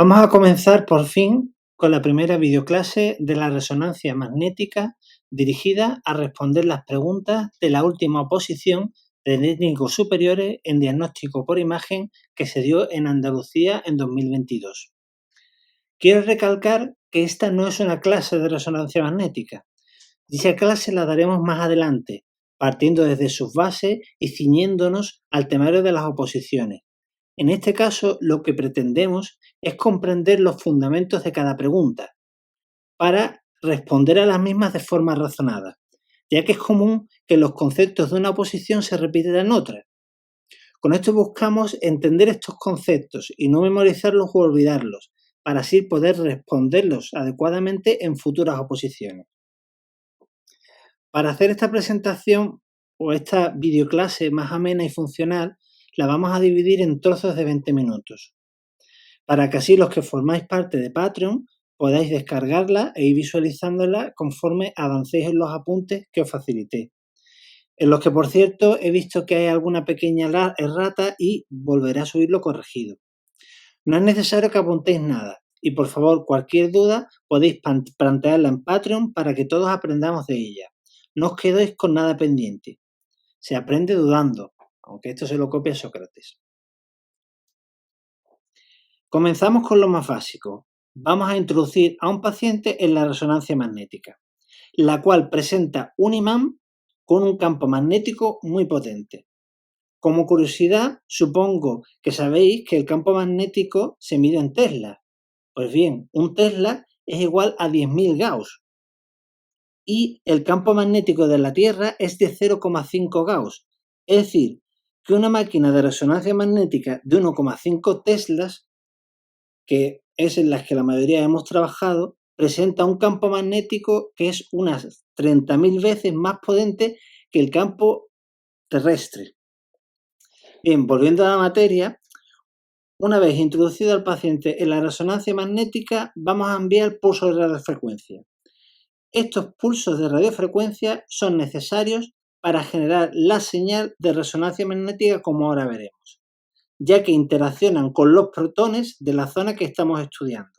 Vamos a comenzar por fin con la primera videoclase de la resonancia magnética dirigida a responder las preguntas de la última oposición de técnicos superiores en diagnóstico por imagen que se dio en Andalucía en 2022. Quiero recalcar que esta no es una clase de resonancia magnética. Dicha clase la daremos más adelante, partiendo desde sus bases y ciñéndonos al temario de las oposiciones. En este caso, lo que pretendemos es comprender los fundamentos de cada pregunta para responder a las mismas de forma razonada, ya que es común que los conceptos de una oposición se repitan en otra. Con esto buscamos entender estos conceptos y no memorizarlos o olvidarlos, para así poder responderlos adecuadamente en futuras oposiciones. Para hacer esta presentación o esta videoclase más amena y funcional, la vamos a dividir en trozos de 20 minutos, para que así los que formáis parte de Patreon podáis descargarla e ir visualizándola conforme avancéis en los apuntes que os facilité. En los que, por cierto, he visto que hay alguna pequeña errata y volveré a subirlo corregido. No es necesario que apuntéis nada y, por favor, cualquier duda podéis plantearla en Patreon para que todos aprendamos de ella. No os quedéis con nada pendiente. Se aprende dudando, aunque esto se lo copia Sócrates. Comenzamos con lo más básico. Vamos a introducir a un paciente en la resonancia magnética, la cual presenta un imán con un campo magnético muy potente. Como curiosidad, supongo que sabéis que el campo magnético se mide en Tesla. Pues bien, un Tesla es igual a 10.000 Gauss. Y el campo magnético de la Tierra es de 0,5 Gauss. Es decir, que una máquina de resonancia magnética de 1,5 Teslas, que es en las que la mayoría hemos trabajado, presenta un campo magnético que es unas 30.000 veces más potente que el campo terrestre. Bien, volviendo a la materia, una vez introducido al paciente en la resonancia magnética, vamos a enviar pulsos de radiofrecuencia. Estos pulsos de radiofrecuencia son necesarios para generar la señal de resonancia magnética, como ahora veremos, ya que interaccionan con los protones de la zona que estamos estudiando,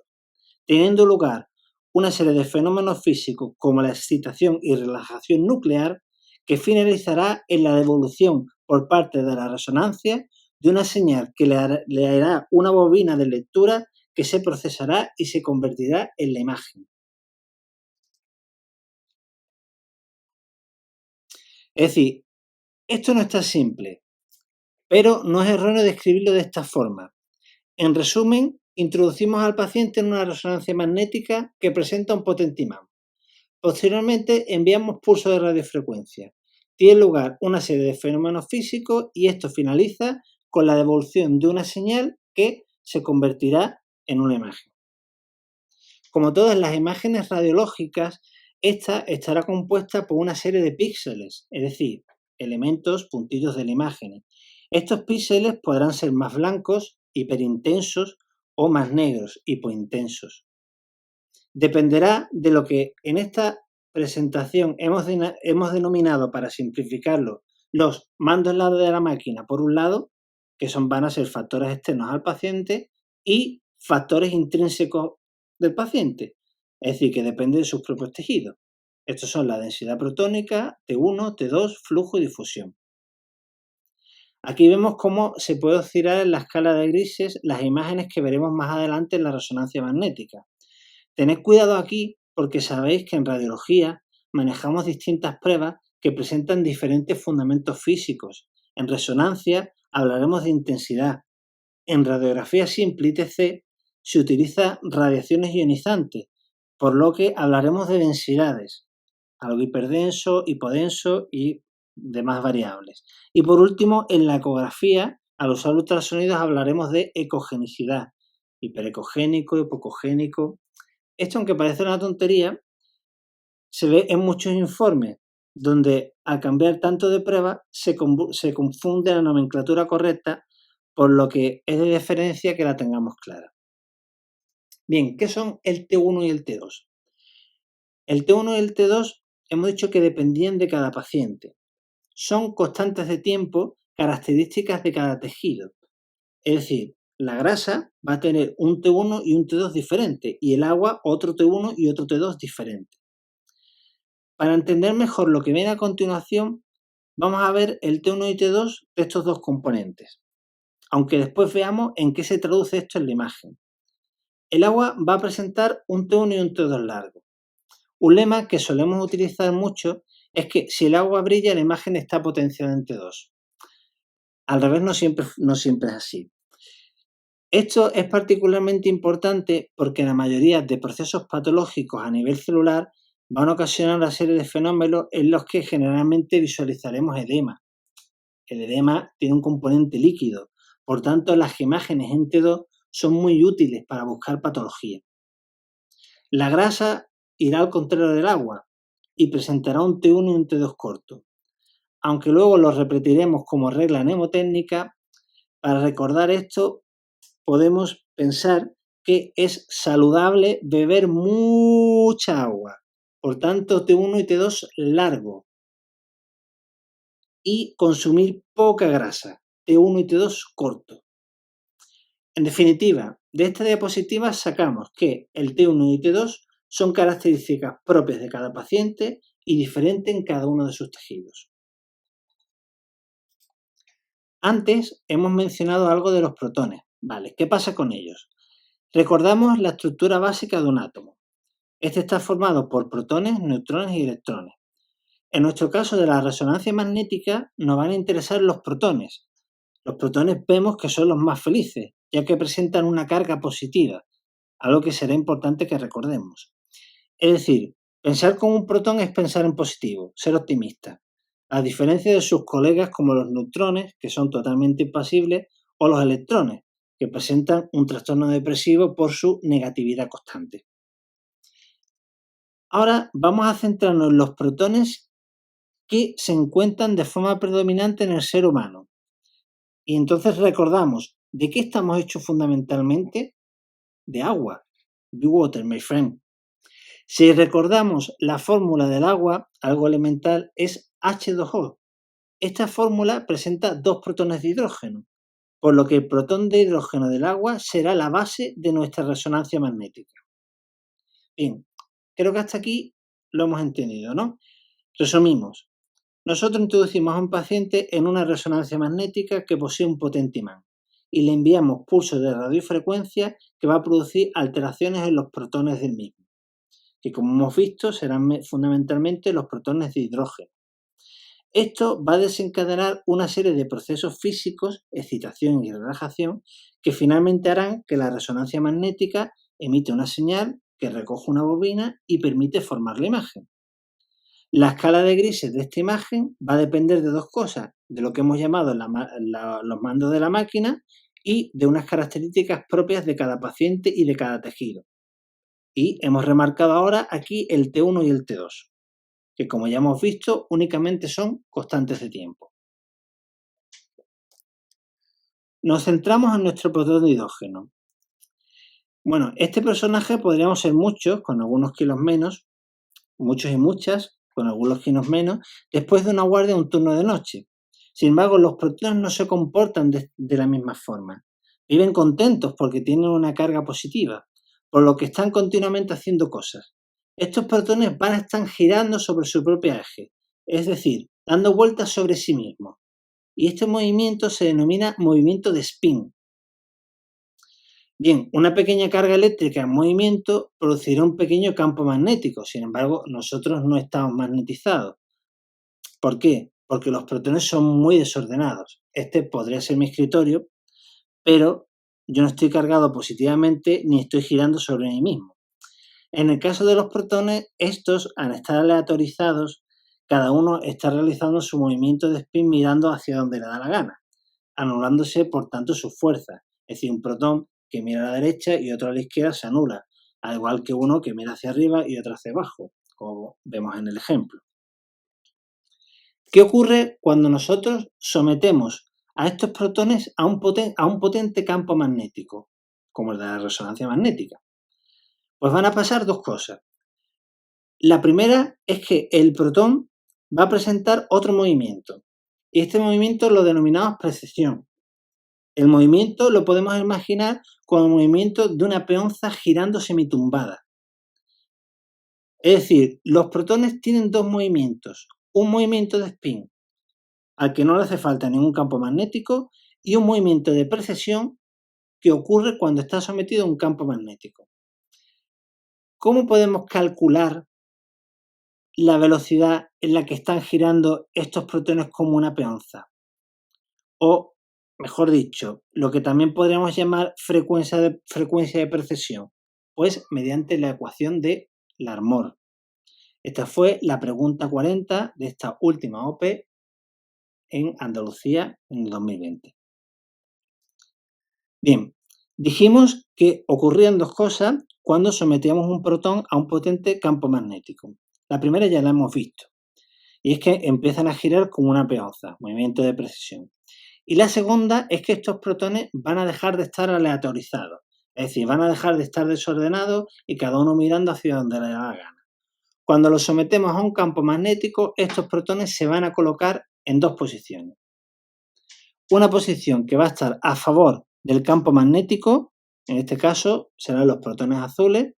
teniendo lugar una serie de fenómenos físicos como la excitación y relajación nuclear, que finalizará en la devolución por parte de la resonancia de una señal que le hará una bobina de lectura que se procesará y se convertirá en la imagen. Es decir, esto no está simple, pero no es erróneo describirlo de esta forma. En resumen, introducimos al paciente en una resonancia magnética que presenta un potente imán. Posteriormente enviamos pulsos de radiofrecuencia. Tiene lugar una serie de fenómenos físicos y esto finaliza con la devolución de una señal que se convertirá en una imagen. Como todas las imágenes radiológicas, esta estará compuesta por una serie de píxeles, es decir, elementos, puntitos de la imagen. Estos píxeles podrán ser más blancos, hiperintensos, o más negros, hipointensos. Dependerá de lo que en esta presentación hemos denominado, para simplificarlo, los mandos de la máquina, por un lado, que van a ser factores externos al paciente, y factores intrínsecos del paciente, es decir, que depende de sus propios tejidos. Estos son la densidad protónica, T1, T2, flujo y difusión. Aquí vemos cómo se puede oscilar en la escala de grises las imágenes que veremos más adelante en la resonancia magnética. Tened cuidado aquí porque sabéis que en radiología manejamos distintas pruebas que presentan diferentes fundamentos físicos. En resonancia hablaremos de intensidad. En radiografía simple ITC se utiliza radiaciones ionizantes, por lo que hablaremos de densidades, algo hiperdenso, hipodenso y demás variables. Y por último, en la ecografía, al usar ultrasonidos hablaremos de ecogenicidad, hiperecogénico, hipocogénico. Esto, aunque parece una tontería, se ve en muchos informes donde al cambiar tanto de prueba se confunde la nomenclatura correcta, por lo que es de deferencia que la tengamos clara. Bien, ¿qué son el T1 y el T2? El T1 y el T2 hemos dicho que dependían de cada paciente. Son constantes de tiempo características de cada tejido. Es decir, la grasa va a tener un T1 y un T2 diferente y el agua otro T1 y otro T2 diferente. Para entender mejor lo que viene a continuación, vamos a ver el T1 y T2 de estos dos componentes, aunque después veamos en qué se traduce esto en la imagen. El agua va a presentar un T1 y un T2 largo. Un lema que solemos utilizar mucho es que si el agua brilla, la imagen está potenciada en T2. Al revés no siempre es así. Esto es particularmente importante porque la mayoría de procesos patológicos a nivel celular van a ocasionar una serie de fenómenos en los que generalmente visualizaremos edema. El edema tiene un componente líquido, por tanto las imágenes en T2 son muy útiles para buscar patología. La grasa irá al contrario del agua y presentará un T1 y un T2 corto. Aunque luego lo repetiremos como regla mnemotécnica, para recordar esto podemos pensar que es saludable beber mucha agua, por tanto T1 y T2 largo, y consumir poca grasa, T1 y T2 corto. En definitiva, de esta diapositiva sacamos que el T1 y T2 son características propias de cada paciente y diferentes en cada uno de sus tejidos. Antes hemos mencionado algo de los protones, ¿vale? ¿Qué pasa con ellos? Recordamos la estructura básica de un átomo. Este está formado por protones, neutrones y electrones. En nuestro caso de la resonancia magnética nos van a interesar los protones. Los protones vemos que son los más felices, ya que presentan una carga positiva, algo que será importante que recordemos. Es decir, pensar con un protón es pensar en positivo, ser optimista, a diferencia de sus colegas como los neutrones, que son totalmente impasibles, o los electrones, que presentan un trastorno depresivo por su negatividad constante. Ahora vamos a centrarnos en los protones que se encuentran de forma predominante en el ser humano. Y entonces recordamos, ¿de qué estamos hechos fundamentalmente? De agua. Be water, my friend. Si recordamos la fórmula del agua, algo elemental es H2O. Esta fórmula presenta dos protones de hidrógeno, por lo que el protón de hidrógeno del agua será la base de nuestra resonancia magnética. Bien, creo que hasta aquí lo hemos entendido, ¿no? Resumimos. Nosotros introducimos a un paciente en una resonancia magnética que posee un potente imán y le enviamos pulsos de radiofrecuencia que va a producir alteraciones en los protones del mismo, que como hemos visto serán fundamentalmente los protones de hidrógeno. Esto va a desencadenar una serie de procesos físicos, excitación y relajación, que finalmente harán que la resonancia magnética emite una señal que recoge una bobina y permite formar la imagen. La escala de grises de esta imagen va a depender de dos cosas, de lo que hemos llamado los mandos de la máquina y de unas características propias de cada paciente y de cada tejido. Y hemos remarcado ahora aquí el T1 y el T2, que como ya hemos visto únicamente son constantes de tiempo. Nos centramos en nuestro protón de hidrógeno. Bueno, este personaje podríamos ser muchos, con algunos kilos menos, muchos y muchas, con algunos kilos menos, después de una guardia o un turno de noche. Sin embargo, los protones no se comportan de la misma forma. Viven contentos porque tienen una carga positiva, por lo que están continuamente haciendo cosas. Estos protones van a estar girando sobre su propio eje, es decir, dando vueltas sobre sí mismos. Y este movimiento se denomina movimiento de spin. Bien, una pequeña carga eléctrica en movimiento producirá un pequeño campo magnético, sin embargo, nosotros no estamos magnetizados. ¿Por qué? Porque los protones son muy desordenados. Este podría ser mi escritorio, pero yo no estoy cargado positivamente ni estoy girando sobre mí mismo. En el caso de los protones, estos, al estar aleatorizados, cada uno está realizando su movimiento de spin mirando hacia donde le da la gana, anulándose por tanto su fuerza. Es decir, un protón que mira a la derecha y otro a la izquierda se anula, al igual que uno que mira hacia arriba y otro hacia abajo, como vemos en el ejemplo. ¿Qué ocurre cuando nosotros sometemos a estos protones a un potente campo magnético, como el de la resonancia magnética? Pues van a pasar dos cosas. La primera es que el protón va a presentar otro movimiento, y este movimiento lo denominamos precesión. El movimiento lo podemos imaginar como el movimiento de una peonza girando semitumbada. Es decir, los protones tienen dos movimientos. Un movimiento de spin, al que no le hace falta ningún campo magnético, y un movimiento de precesión que ocurre cuando está sometido a un campo magnético. ¿Cómo podemos calcular la velocidad en la que están girando estos protones como una peonza? O, mejor dicho, lo que también podríamos llamar frecuencia de precesión, pues mediante la ecuación de Larmor. Esta fue la pregunta 40 de esta última OPE en Andalucía en el 2020. Bien, dijimos que ocurrían dos cosas cuando sometíamos un protón a un potente campo magnético. La primera ya la hemos visto, y es que empiezan a girar como una peonza, movimiento de precesión. Y la segunda es que estos protones van a dejar de estar aleatorizados, es decir, van a dejar de estar desordenados y cada uno mirando hacia donde le da la gana. Cuando los sometemos a un campo magnético, estos protones se van a colocar en dos posiciones. Una posición que va a estar a favor del campo magnético, en este caso serán los protones azules,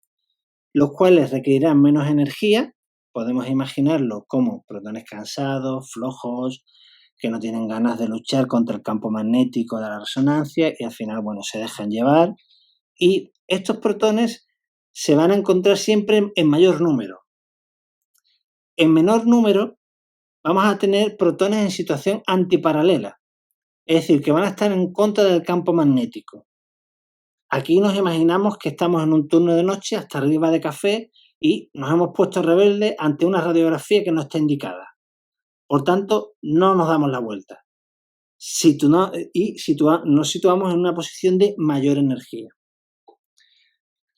los cuales requerirán menos energía. Podemos imaginarlo como protones cansados, flojos, que no tienen ganas de luchar contra el campo magnético de la resonancia y al final, bueno, se dejan llevar. Y estos protones se van a encontrar siempre en mayor número. En menor número vamos a tener protones en situación antiparalela, es decir, que van a estar en contra del campo magnético. Aquí nos imaginamos que estamos en un turno de noche hasta arriba de café y nos hemos puesto rebeldes ante una radiografía que no está indicada. Por tanto, no nos damos la vuelta. Nos situamos en una posición de mayor energía.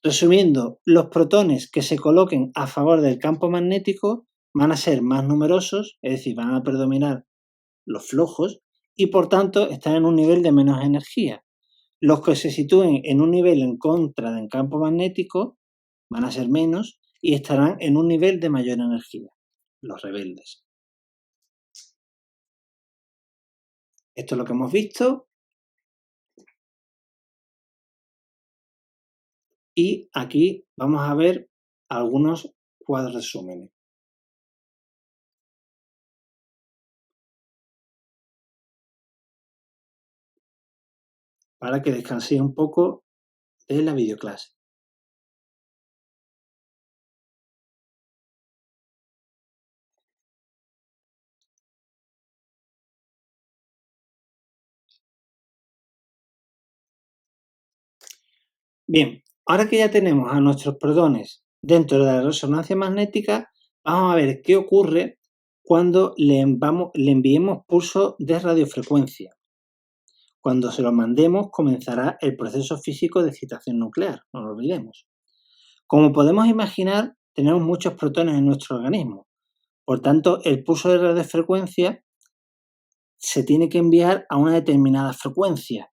Resumiendo, los protones que se coloquen a favor del campo magnético van a ser más numerosos, es decir, van a predominar los flojos y por tanto están en un nivel de menos energía. Los que se sitúen en un nivel en contra del campo magnético van a ser menos y estarán en un nivel de mayor energía, los rebeldes. Esto es lo que hemos visto. Y aquí vamos a ver algunos cuadros resúmenes. Para que descanséis un poco de la videoclase. Bien, ahora que ya tenemos a nuestros protones dentro de la resonancia magnética, vamos a ver qué ocurre cuando le enviemos pulsos de radiofrecuencia. Cuando se los mandemos comenzará el proceso físico de excitación nuclear, no lo olvidemos. Como podemos imaginar, tenemos muchos protones en nuestro organismo. Por tanto, el pulso de radiofrecuencia se tiene que enviar a una determinada frecuencia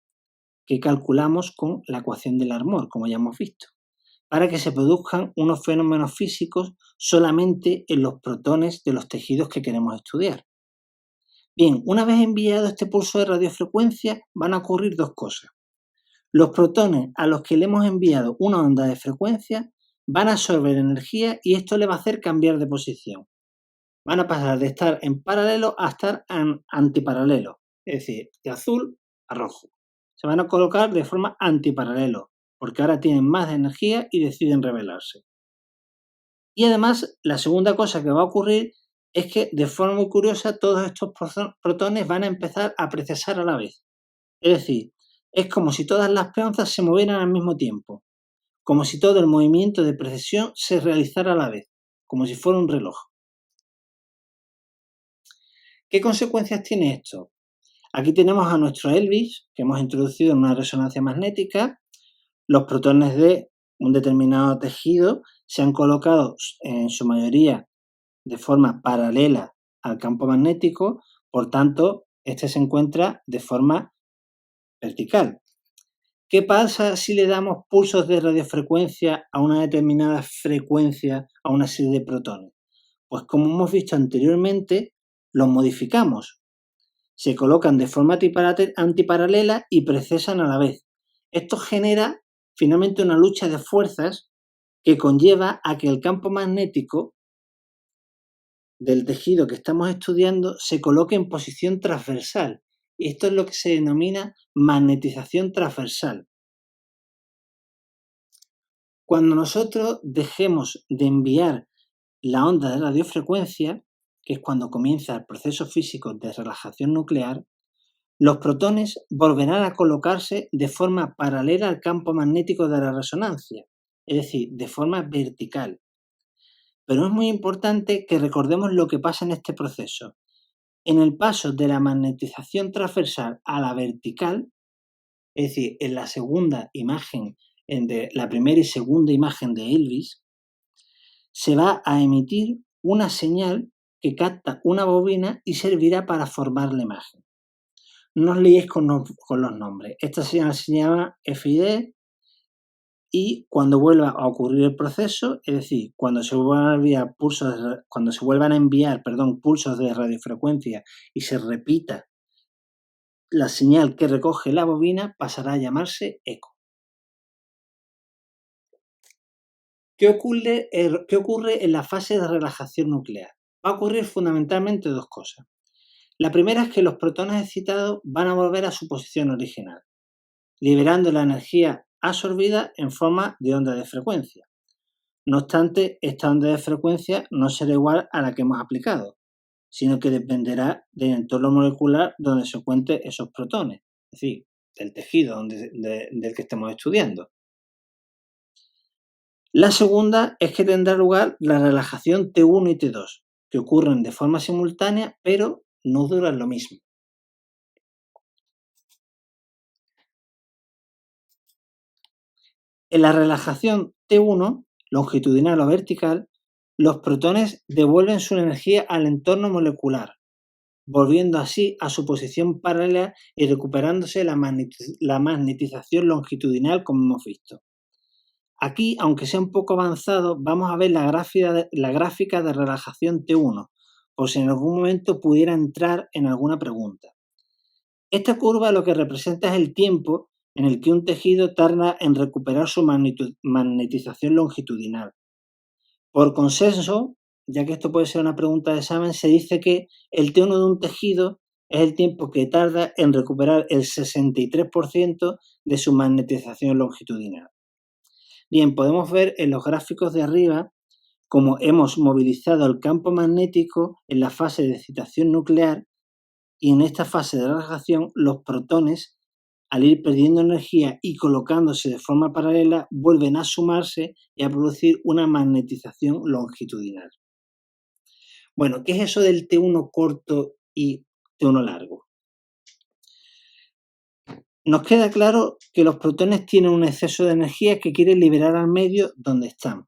que calculamos con la ecuación de Larmor, como ya hemos visto, para que se produzcan unos fenómenos físicos solamente en los protones de los tejidos que queremos estudiar. Bien, una vez enviado este pulso de radiofrecuencia, van a ocurrir dos cosas. Los protones a los que le hemos enviado una onda de frecuencia van a absorber energía y esto le va a hacer cambiar de posición. Van a pasar de estar en paralelo a estar en antiparalelo, es decir, de azul a rojo. Se van a colocar de forma antiparalelo, porque ahora tienen más energía y deciden rebelarse. Y además, la segunda cosa que va a ocurrir es que, de forma muy curiosa, todos estos protones van a empezar a precesar a la vez. Es decir, es como si todas las peonzas se movieran al mismo tiempo, como si todo el movimiento de precesión se realizara a la vez, como si fuera un reloj. ¿Qué consecuencias tiene esto? Aquí tenemos a nuestro Elvis, que hemos introducido en una resonancia magnética. Los protones de un determinado tejido se han colocado en su mayoría de forma paralela al campo magnético, por tanto, este se encuentra de forma vertical. ¿Qué pasa si le damos pulsos de radiofrecuencia a una determinada frecuencia a una serie de protones? Pues como hemos visto anteriormente, los modificamos. se colocan de forma antiparalela y precesan a la vez. Esto genera finalmente una lucha de fuerzas que conlleva a que el campo magnético del tejido que estamos estudiando se coloque en posición transversal. Y esto es lo que se denomina magnetización transversal. Cuando nosotros dejemos de enviar la onda de radiofrecuencia, que es cuando comienza el proceso físico de relajación nuclear, los protones volverán a colocarse de forma paralela al campo magnético de la resonancia, es decir, de forma vertical. Pero es muy importante que recordemos lo que pasa en este proceso. En el paso de la magnetización transversal a la vertical, es decir, en la segunda imagen, entre la primera y segunda imagen de Elvis, se va a emitir una señal que capta una bobina y servirá para formar la imagen. No os liéis con los nombres. Esta señal se llama FID y cuando vuelva a ocurrir el proceso, es decir, cuando se vuelvan a enviar pulsos de radiofrecuencia y se repita la señal que recoge la bobina, pasará a llamarse eco. ¿Qué ocurre en la fase de relajación nuclear? Va a ocurrir fundamentalmente dos cosas. La primera es que los protones excitados van a volver a su posición original, liberando la energía absorbida en forma de onda de frecuencia. No obstante, esta onda de frecuencia no será igual a la que hemos aplicado, sino que dependerá del entorno molecular donde se encuentren esos protones, es decir, del tejido del que estemos estudiando. La segunda es que tendrá lugar la relajación T1 y T2, que ocurren de forma simultánea, pero no duran lo mismo. En la relajación T1, longitudinal o vertical, los protones devuelven su energía al entorno molecular, volviendo así a su posición paralela y recuperándose la magnetización longitudinal como hemos visto. Aquí, aunque sea un poco avanzado, vamos a ver la gráfica de relajación T1, por si en algún momento pudiera entrar en alguna pregunta. Esta curva lo que representa es el tiempo en el que un tejido tarda en recuperar su magnetización longitudinal. Por consenso, ya que esto puede ser una pregunta de examen, se dice que el T1 de un tejido es el tiempo que tarda en recuperar el 63% de su magnetización longitudinal. Bien, podemos ver en los gráficos de arriba cómo hemos movilizado el campo magnético en la fase de excitación nuclear y en esta fase de relajación los protones, al ir perdiendo energía y colocándose de forma paralela, vuelven a sumarse y a producir una magnetización longitudinal. Bueno, ¿qué es eso del T1 corto y T1 largo? Nos queda claro que los protones tienen un exceso de energía que quieren liberar al medio donde están,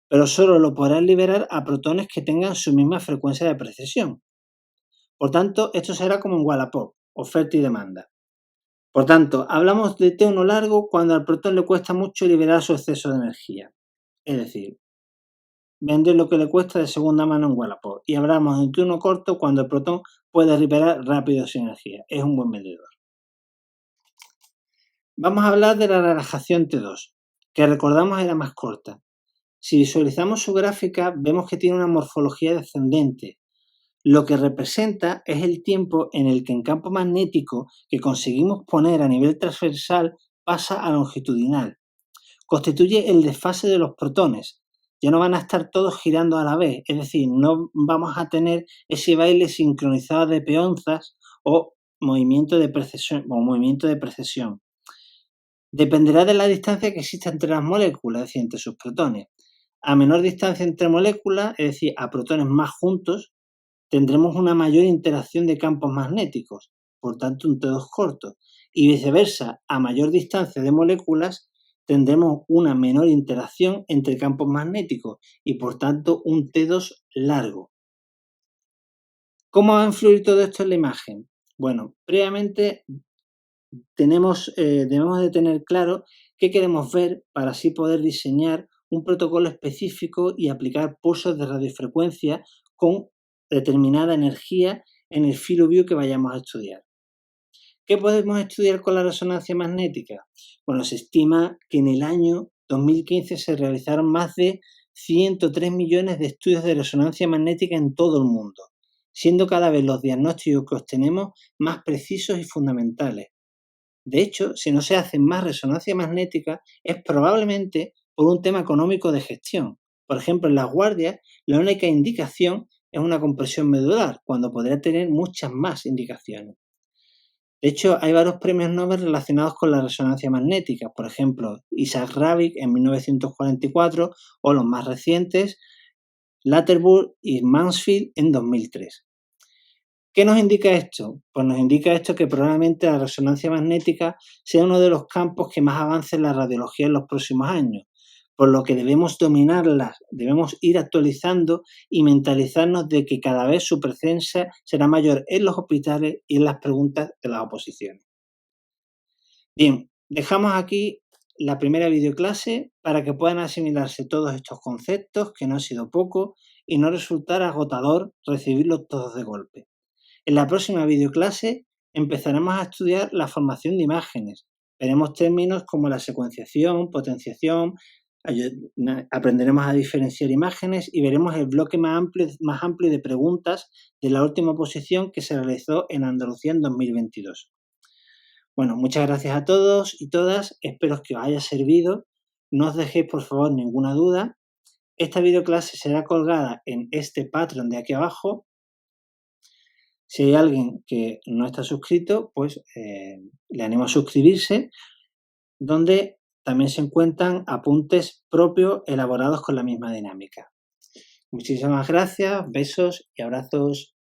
pero solo lo podrán liberar a protones que tengan su misma frecuencia de precesión. Por tanto, esto será como en Wallapop, oferta y demanda. Por tanto, hablamos de T1 largo cuando al protón le cuesta mucho liberar su exceso de energía. Es decir, vender lo que le cuesta de segunda mano en Wallapop. Y hablamos de T1 corto cuando el protón puede liberar rápido su energía. Es un buen vendedor. Vamos a hablar de la relajación T2, que recordamos era más corta. Si visualizamos su gráfica, vemos que tiene una morfología descendente. Lo que representa es el tiempo en el que en campo magnético que conseguimos poner a nivel transversal pasa a longitudinal. Constituye el desfase de los protones. Ya no van a estar todos girando a la vez, es decir, no vamos a tener ese baile sincronizado de peonzas o movimiento de precesión. Dependerá de la distancia que exista entre las moléculas, es decir, entre sus protones. A menor distancia entre moléculas, es decir, a protones más juntos, tendremos una mayor interacción de campos magnéticos, por tanto un T2 corto, y viceversa, a mayor distancia de moléculas, tendremos una menor interacción entre campos magnéticos y por tanto un T2 largo. ¿Cómo va a influir todo esto en la imagen? Bueno, previamente debemos de tener claro qué queremos ver para así poder diseñar un protocolo específico y aplicar pulsos de radiofrecuencia con determinada energía en el field of view que vayamos a estudiar. ¿Qué podemos estudiar con la resonancia magnética? Bueno, se estima que en el año 2015 se realizaron más de 103 millones de estudios de resonancia magnética en todo el mundo, siendo cada vez los diagnósticos que obtenemos más precisos y fundamentales. De hecho, si no se hace más resonancia magnética, es probablemente por un tema económico de gestión. Por ejemplo, en las guardias, la única indicación es una compresión medular, cuando podría tener muchas más indicaciones. De hecho, hay varios premios Nobel relacionados con la resonancia magnética, por ejemplo, Isaac Rabin en 1944 o los más recientes, Latterburg y Mansfield en 2003. ¿Qué nos indica esto? Pues nos indica esto que probablemente la resonancia magnética sea uno de los campos que más avance en la radiología en los próximos años, por lo que debemos dominarlas, debemos ir actualizando y mentalizarnos de que cada vez su presencia será mayor en los hospitales y en las preguntas de las oposiciones. Bien, dejamos aquí la primera videoclase para que puedan asimilarse todos estos conceptos, que no ha sido poco, y no resultar agotador recibirlos todos de golpe. En la próxima videoclase empezaremos a estudiar la formación de imágenes. Veremos términos como la secuenciación, potenciación, aprenderemos a diferenciar imágenes y veremos el bloque más amplio de preguntas de la última oposición que se realizó en Andalucía en 2022. Bueno, muchas gracias a todos y todas. Espero que os haya servido. No os dejéis, por favor, ninguna duda. Esta videoclase será colgada en este Patreon de aquí abajo. Si hay alguien que no está suscrito, pues le animo a suscribirse, donde también se encuentran apuntes propios elaborados con la misma dinámica. Muchísimas gracias, besos y abrazos.